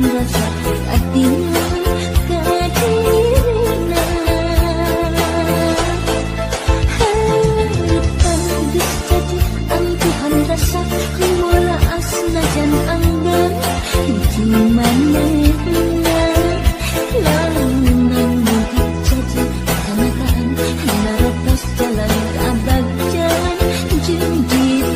rasa hatinya kadirina harapan bisa diampuhan rasa mula asna jan anggan gimana lanang mungkin jadi kanakaan naratas jalan keabadian jeung dirina.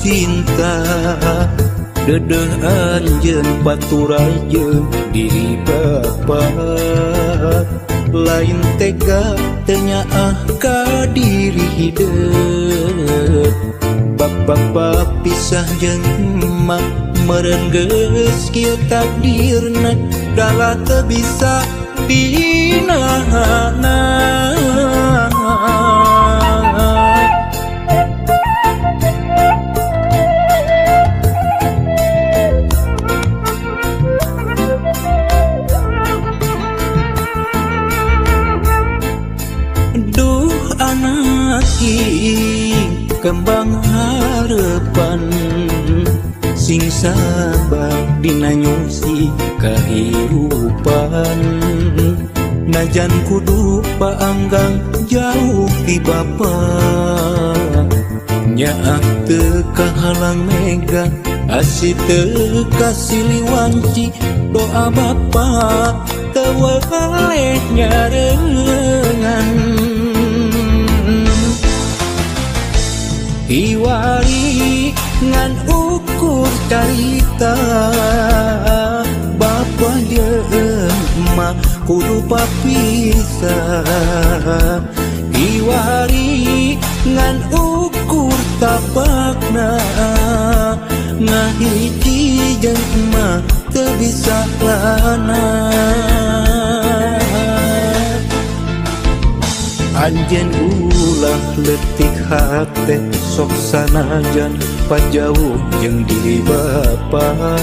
cinta dedeh anjeun baturai jeung diri bapa lain tega tenyaah ka diri hideuk bapa pisah jeung emak meureun geus kieu takdirna dalah teu bisa dinahanna. Duh anak king kembang harapan sing sabar dina nyusi kahirupan najan kudu paanggang jauh ti bapa nyaak teu kahalang mega asih teu kasiliwanci doa bapa teu wae nyareungan hiwari ngan ukur carita bapa jeung emak kudu papisah hiwari ngan ukur tapakna ngahiji jeung emak teu bisa lana anjeun ulah leutik hate sok sanajan pajauh jeung diri bapa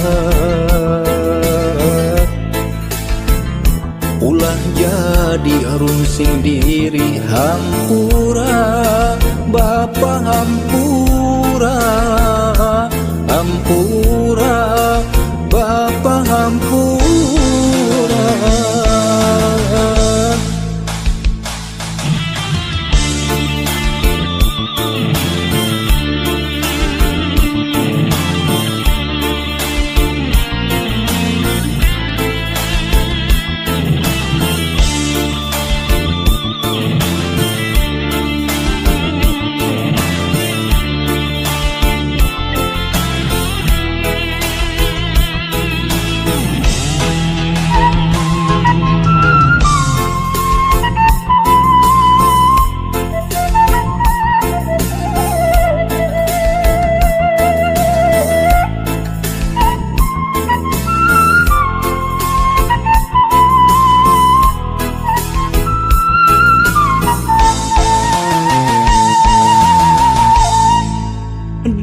ulah jadi arungsing diri hampura bapa hampura hampura bapa hampura.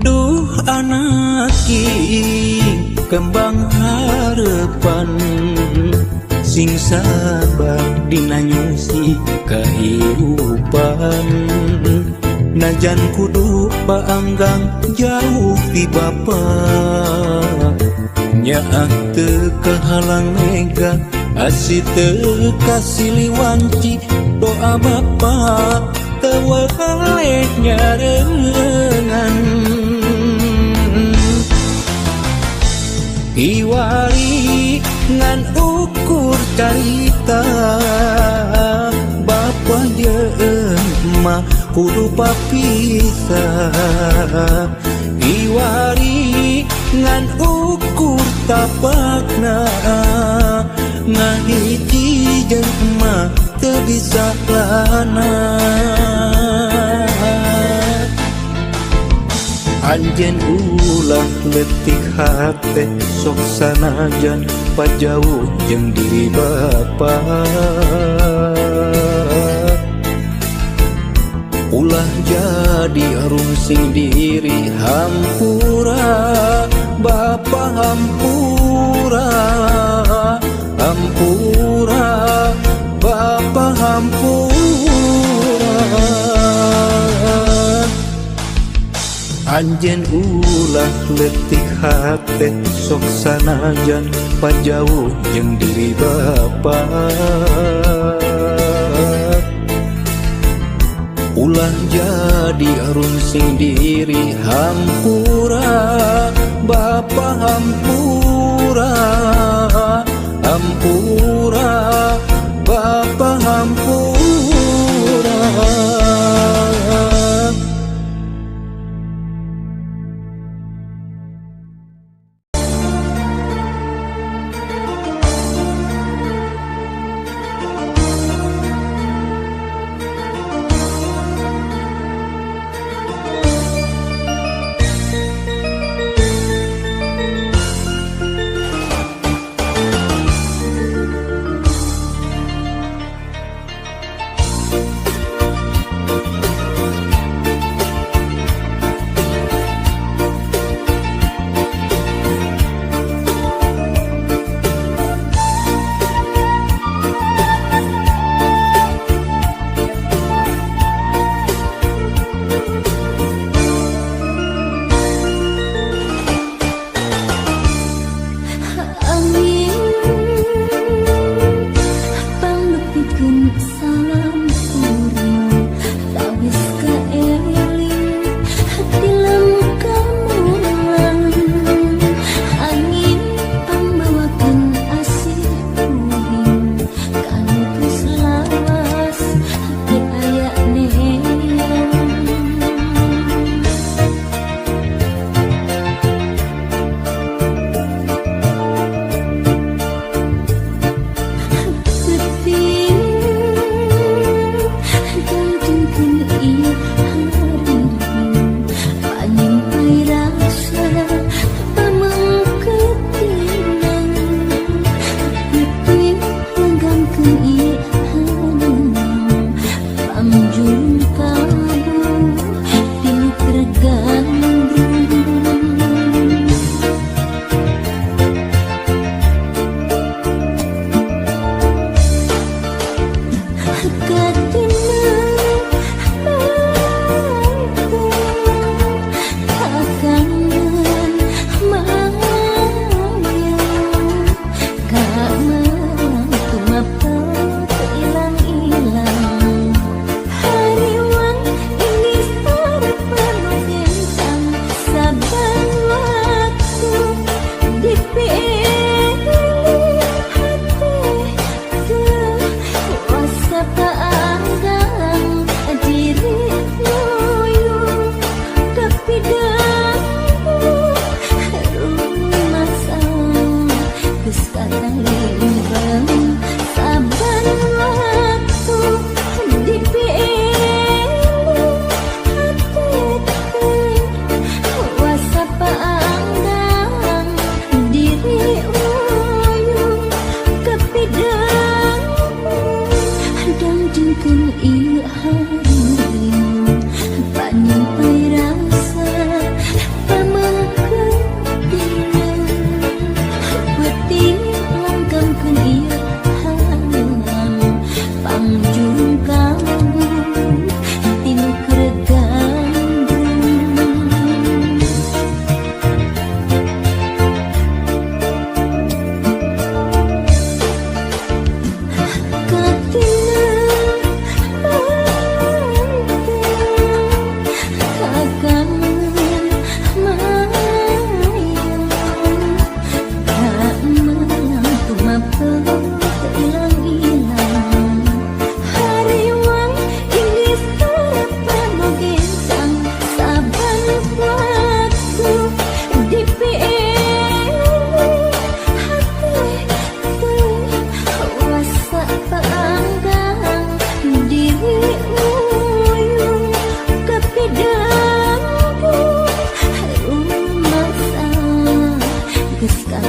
Duh anak king kembang harapan sing sabar dina nyusi kahirupan najan kudu paanggang jauh ti bapa nyaak teu kahalang mega asih teu kasiliwanci doa bapa teu wae nyareungan hiwari ngan ukur carita bapa jeung emak kudu papisah hiwari ngan ukur tapakna ngahiji jeung emak teu bisa lana anjeun ulah leutik hate sok sanajan pajauh jeung diri bapa ulah jadi arungsing diri hampura bapa hampura hampura bapa hampura anjeun ulah leutik hate sok sanajan pajauh jeung diri bapa ulah jadi arungsing diri hampura bapa hampura hampura bapa hampura.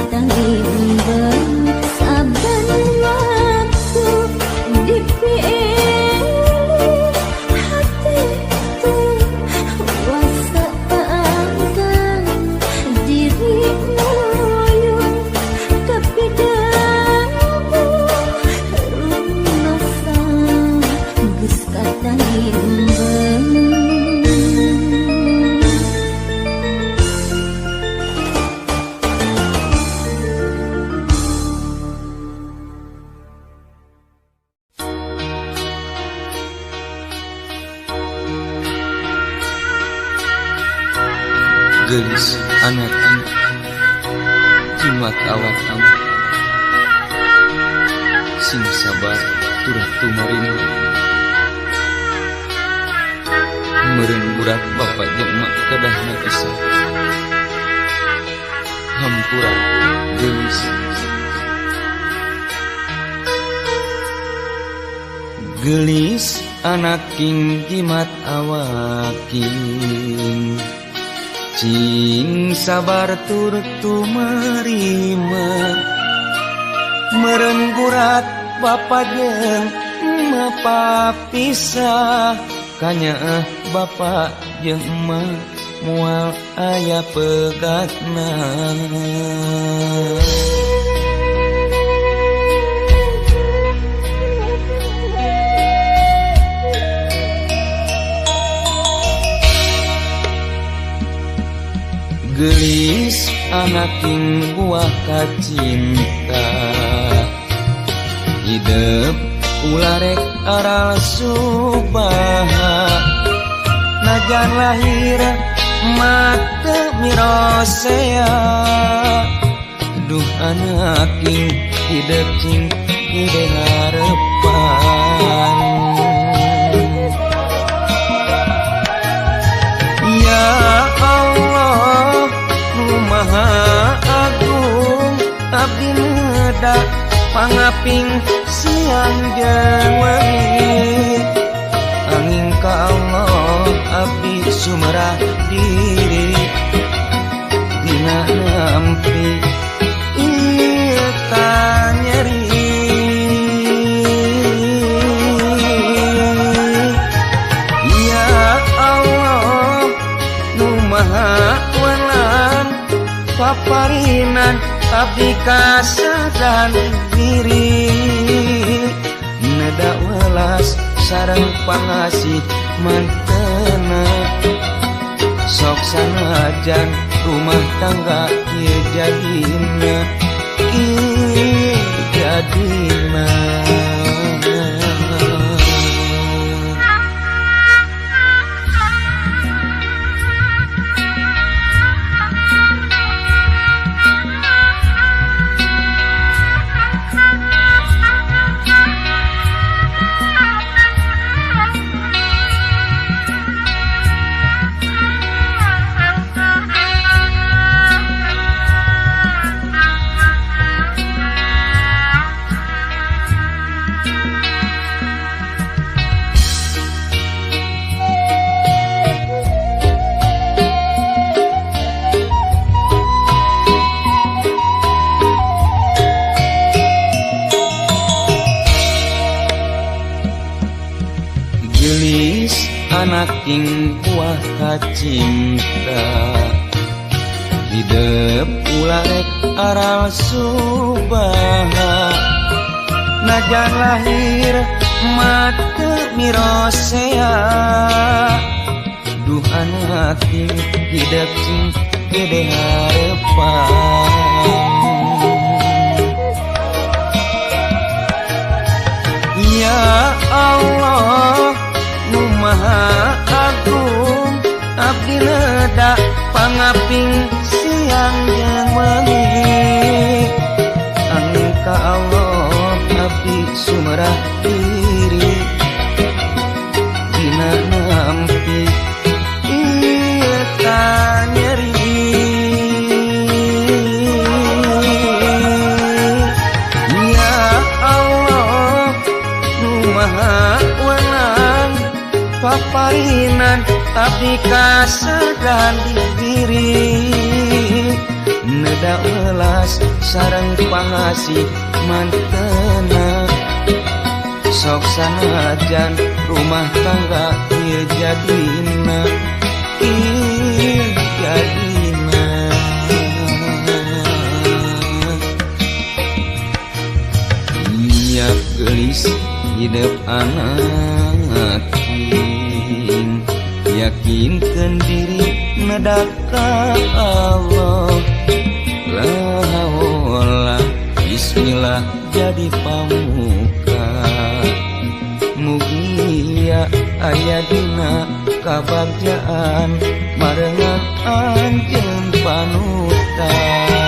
kadang imbang saban waktu dipilih hati itu wasa panggang diri moyong tapi damu rumasa geus kadang imbang. Gelis anak-anak jimat awak-awak sing sabar turah tumarin meureun budak bapa jeung mak kedahna esa hampura gelis gelis anak king jimat awaking cing sabar turut tumarima meureun gurat bapa jeung emak papisah kanya bapa jeung emak moal aya pegatna. Gelis anak king buah kacinta hidup ulah rek aral subaha najan lahir mate mirosea duh anak king hidup cing gede harepan ya Allah Maha Agung abdi neda pangaping siang jeung wengi angin ka Allah abdi sumerah diri dina nampi ieu ka nyeri ya Allah nu maha paparinan abdi kasadan diri neda welas sareng pangasih mantena sok sanajan rumah tangga ieu jadina ieu jadina. Anak king buah kacinta hidup ulah rek aral subaha najan lahir mate mirosea duh anak king hidup cing gede harepan ya Allah nu maha agung abdi neda pangaping siang jeung wengi angin ka Allah abdi sumerah diri dina nampi ieu ka nyeri ya Allah nu maha paparinan abdi kasadan diri neda welas sareng pangasih mantena sok sanajan rumah tangga ieu jadina nyiap gelis hidup anak yakinkan diri nedak ka Allah la bismillah jadi pamuka mugia aya dina kabagjaan marengan anjeun panutan.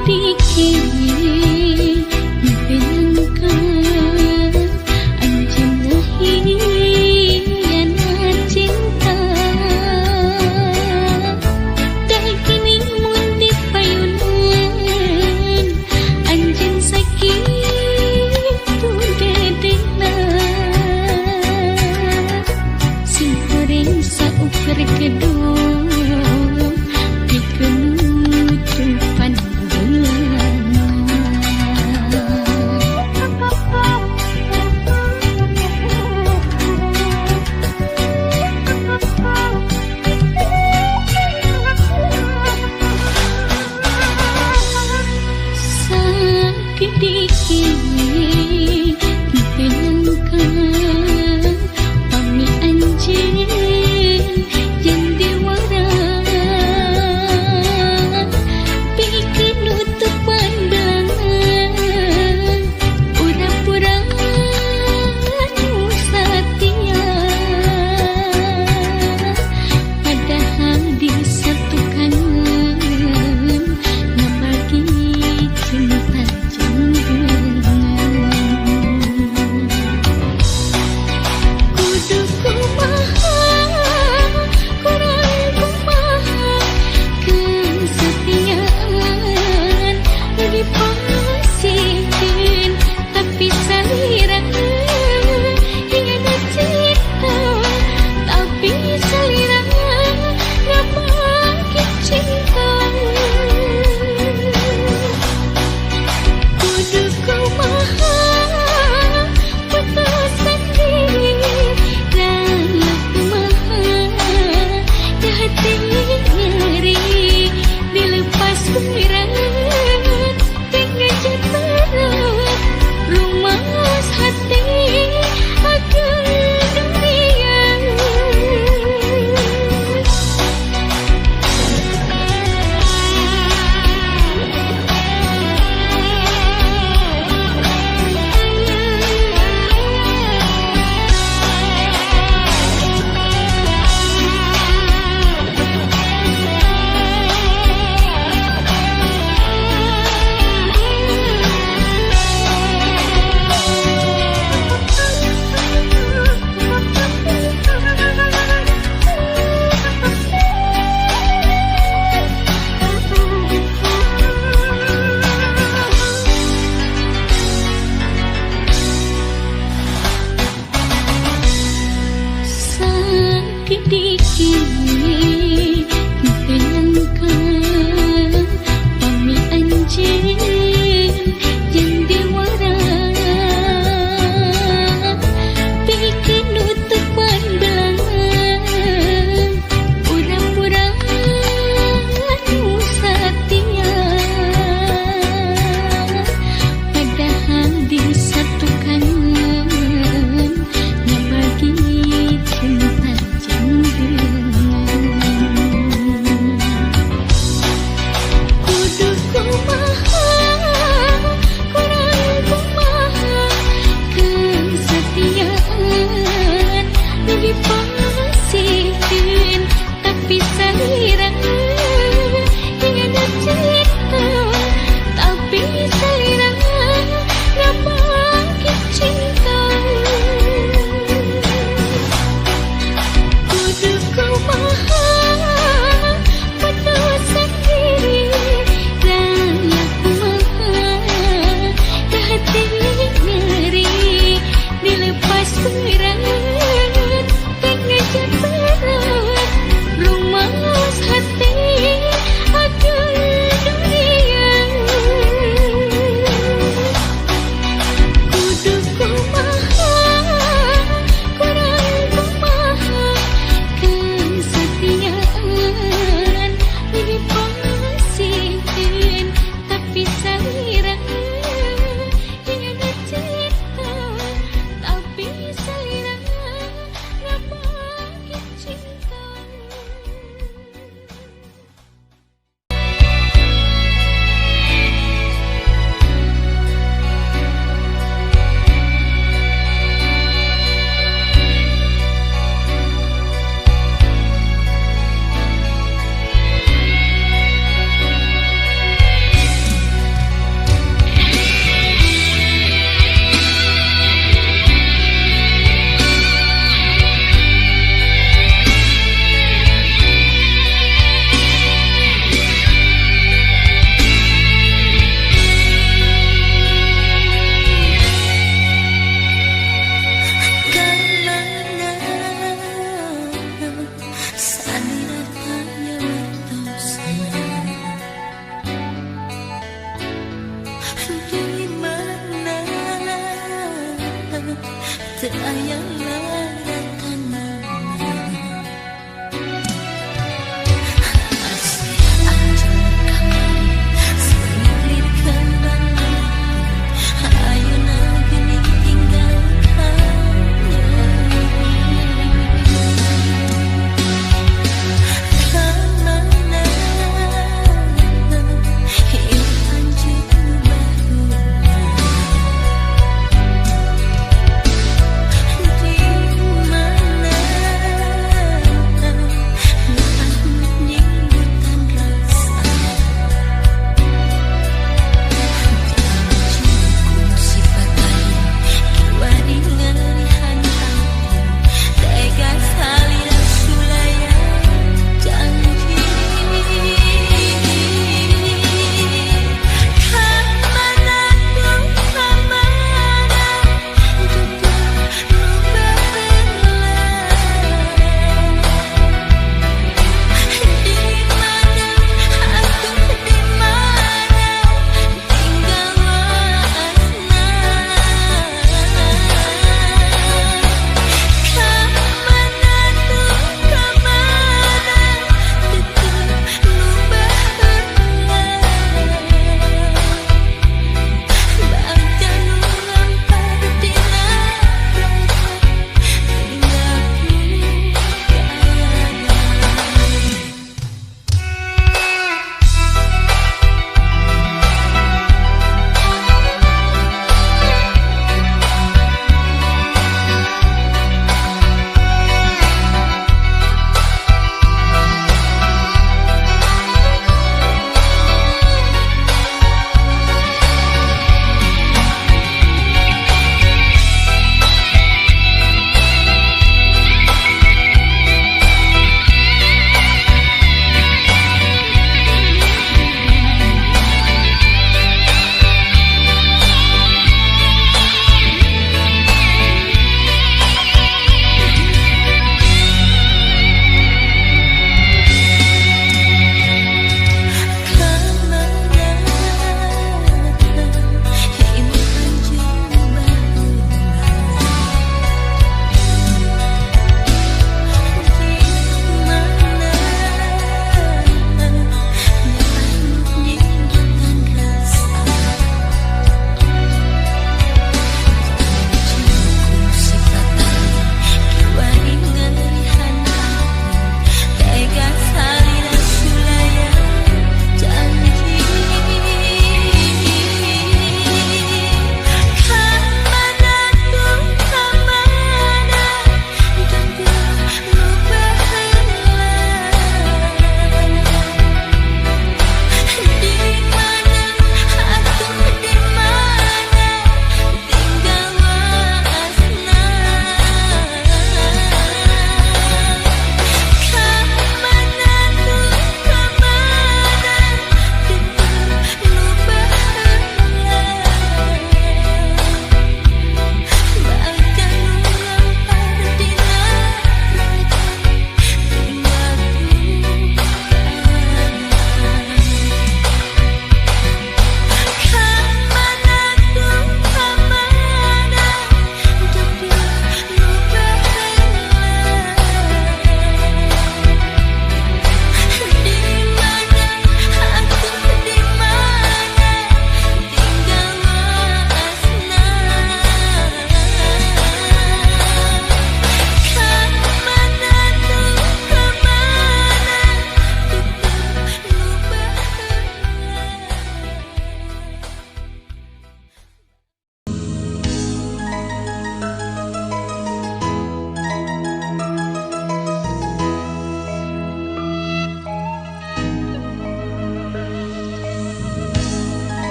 Pikir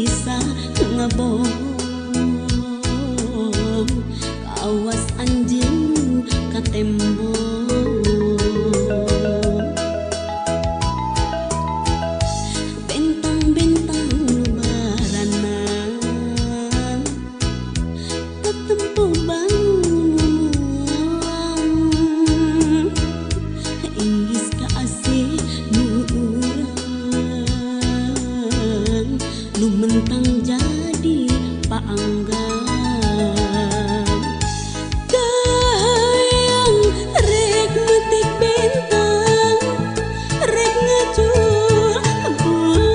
bisa ngebohong awas anjeun ka tembok bentang-bentang nu barana tetempo bangun inggis ka asih nu urang nu mentang jadi paanggan kahayang rek metik bintang rek ngecul bulan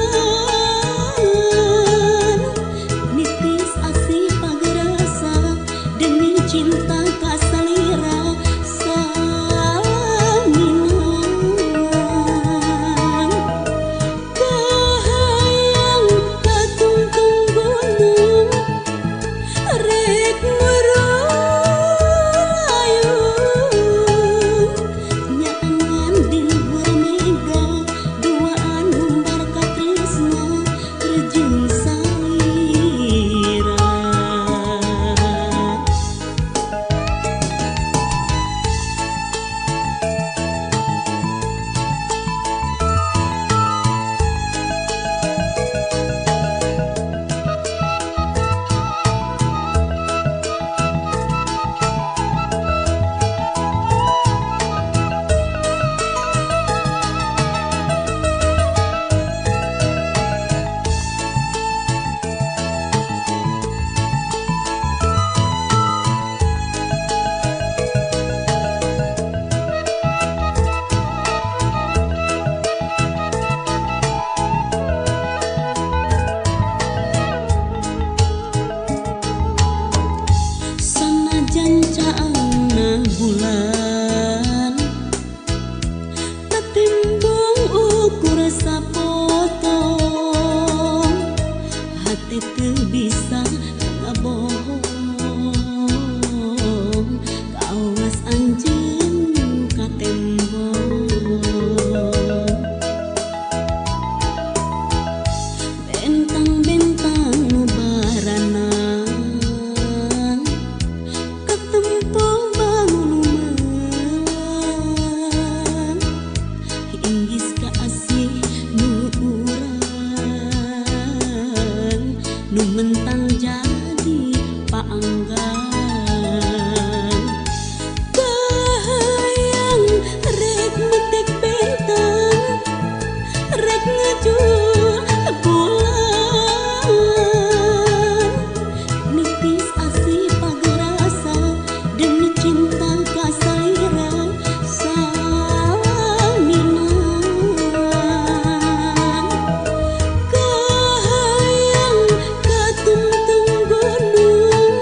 nitis asih pagerasa demi cinta kasalira saminan kahayang katungtung gunung rek merayung nyaangan di luar mega duaan humbar ka tresna rejeung salira sanajan caangna bulan tetimbang ukur sapotong hati teu bisa ngabohong kawas anjeun ka tembok bentang-bentang nu barana ketempo bangun inggis ka asih nu urang nu mentang jadi paanggan kahayang rek metik bentang rek ngecul bulan nitis asih pagerasa demi cinta kasalira saminan kahayang katungtung gunung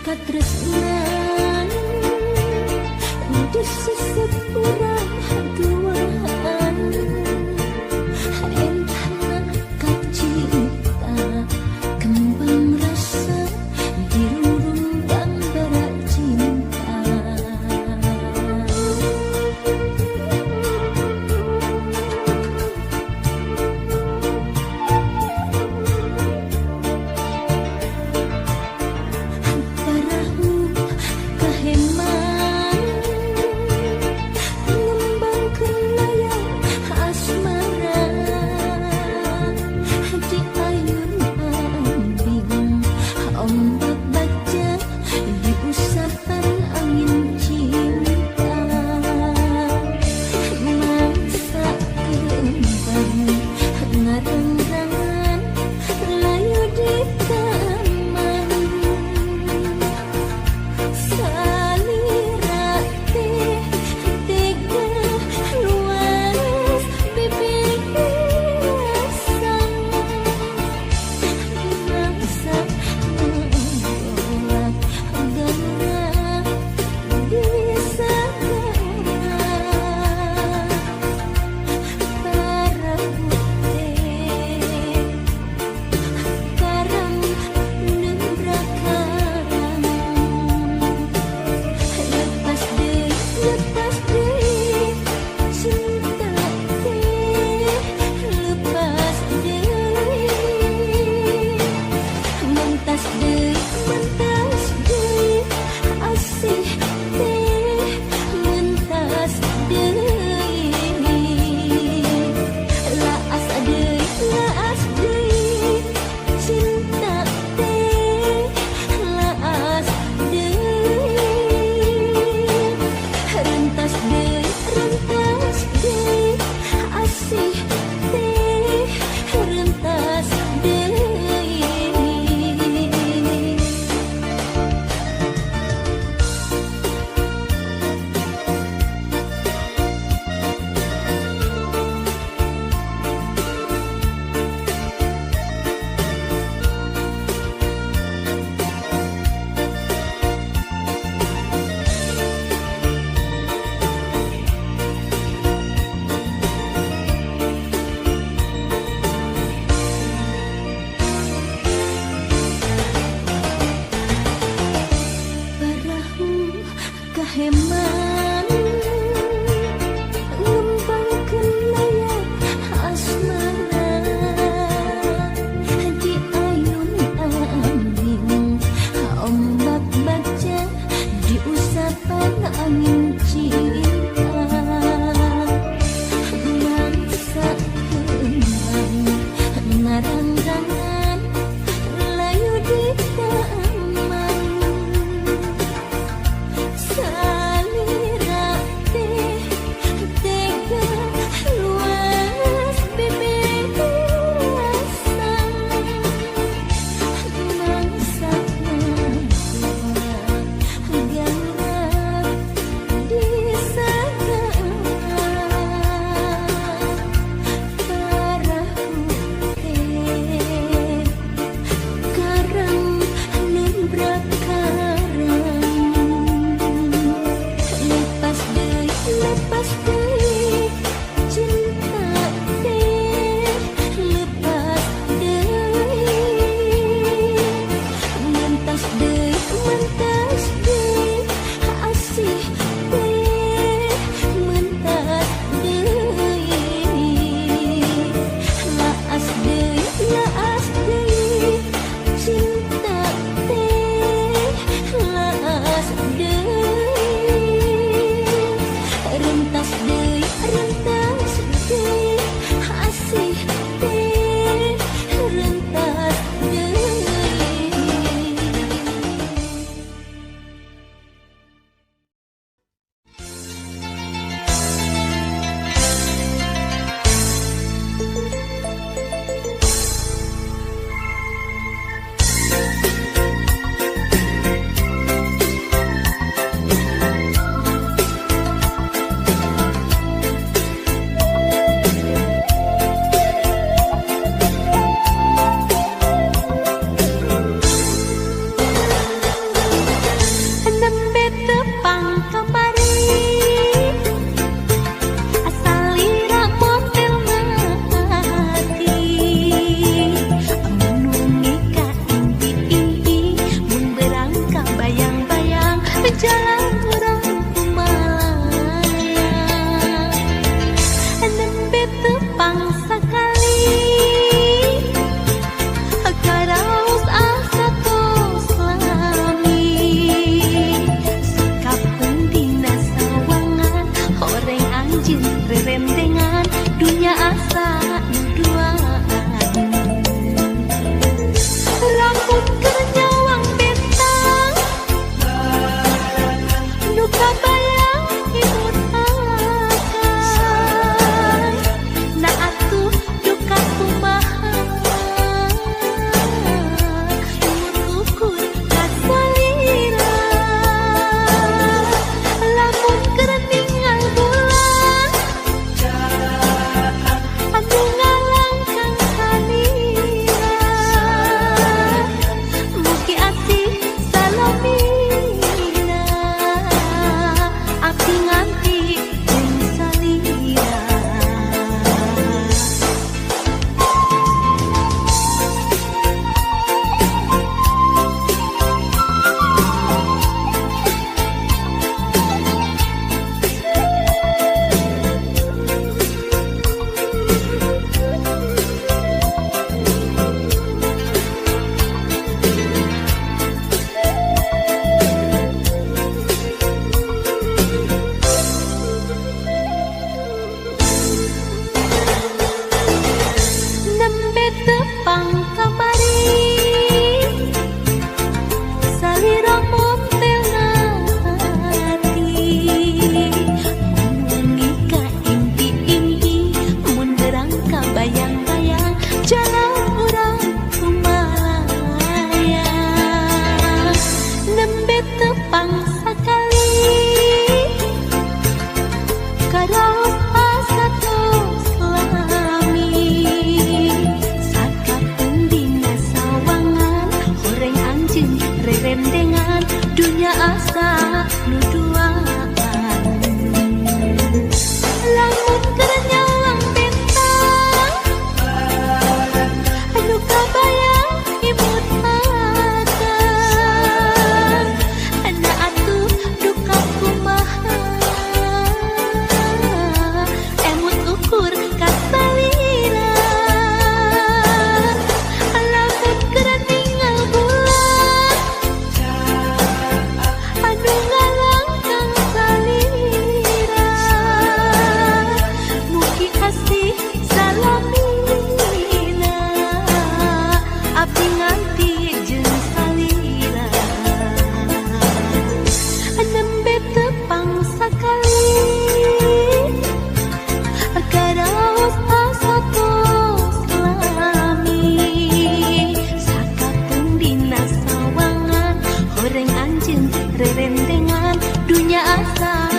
katresnan disisip urang duaan entah kacinta kembang rasa dirurung gambara cinta. Parahu kaheman ngembangkeun layang asmara di ayun ambing ombak baca di usapan angin cinta mangsa kembang ngarang-rangan layu di taman salira teh tega luas bibir asam mangsa menggolak gerak di sagara para putih karang nembrak karang lepas deh cinta teh lepas deh mentas deh asih teh mentas deh laas deh cinta teh laas deh rentas deh asih teh rentas deh. Parahu kaheman ngembangkeun layang asmara di ayun ambing ombak baca di usapan angin cinta mangsa kembang ngarang-rangan layu di taman salira teh tega luas bibir asam mangsa menggolak gerak di sagara para putih karang nembrak karang lepas deh cinta teh lepas deh mentas deh asih teh mentas deh laas deh cinta teh asa nuduaan lamun keur nyawang bentang anu kabayang imut akang anda atuh duka kumaha emut ukur kasalira lamun keur ninggal bulan anu ngalangkang salira mugi kasih salamina abdi nganti jeung salira nembe tepang sakali garaos asa tos lami sakapung dina sawangan horeng anjeun rerendengan dunya asa